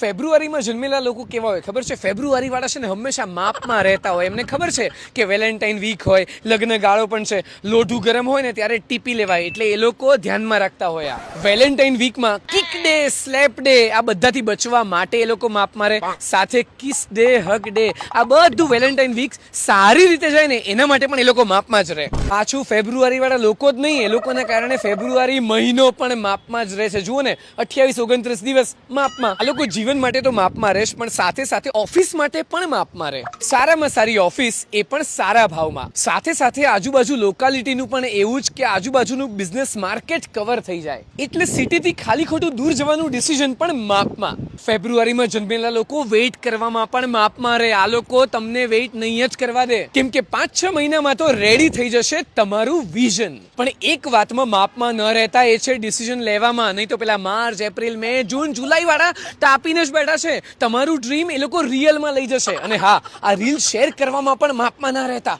ફેબ્રુઆરીમાં જન્મેલા લોકો કેવા હોય ખબર છે? ફેબ્રુઆરી વાળા છે ને હંમેશા માપમાં રહેતા હોય. એમને ખબર છે કે વેલેન્ટાઇન વીક હોય, લગ્ન ગાળો પણ છે, લોઢું ગરમ હોય ને ત્યારે ટીપી લેવાય, એટલે એ લોકો ધ્યાનમાં રાખતા હોય. આ વેલેન્ટાઇન વીકમાં કિક ડે, સ્લેપ ડે, આ બધાથી બચવા માટે એ લોકો માપમાં રહે. સાથે કિસ ડે, હગ ડે, આ બધું વેલેન્ટાઇન વીક સારી રીતે જાય ને એના માટે પણ એ લોકો માપમાં જ રહે. પાછું ફેબ્રુઆરી વાળા લોકો જ નહીં, એ લોકોના કારણે ફેબ્રુઆરી મહિનો પણ માપમાં જ રહે છે. જુઓ ને, 28-29 દિવસ માપમાં. આ લોકો જીવન માટે તો માપમાં રહેશ, પણ સાથે સાથે ઓફિસ માટે પણ માપમાં રહે. સારામાં સારી ઓફિસ, એ પણ સારા ભાવમાં. સાથે સાથે આજુબાજુ લોકાલિટીનું પણ એવું જ કે આજુબાજુનું બિઝનેસ માર્કેટ કવર થઈ જાય, એટલે સિટીથી ખાલી ખોટું દૂર જવાનું ડિસિઝન પણ માપમાં. ફેબ્રુઆરીમાં જન્મેલા લોકો વેઇટ કરવામાં પણ માપમાં રહે. આ લોકો તમને વેઇટ નહીં જ કરવા દે, કેમ કે 5-6 મહિનામાં તો રેડી થઈ જશે તમારું વિઝન. પણ એક વાતમાં માપમાં ન રહેતા, એ છે ડિસિઝન લેવામાં. નહીં તો પેલા માર્ચ, એપ્રિલ, મે, જૂન, જુલાઈ વાળા તાપીને જ બેઠા છે. તમારું ડ્રીમ એ લોકો રિયલમાં લઈ જશે. અને હા, આ રીલ શેર કરવામાં પણ માપમાં ના રહેતા.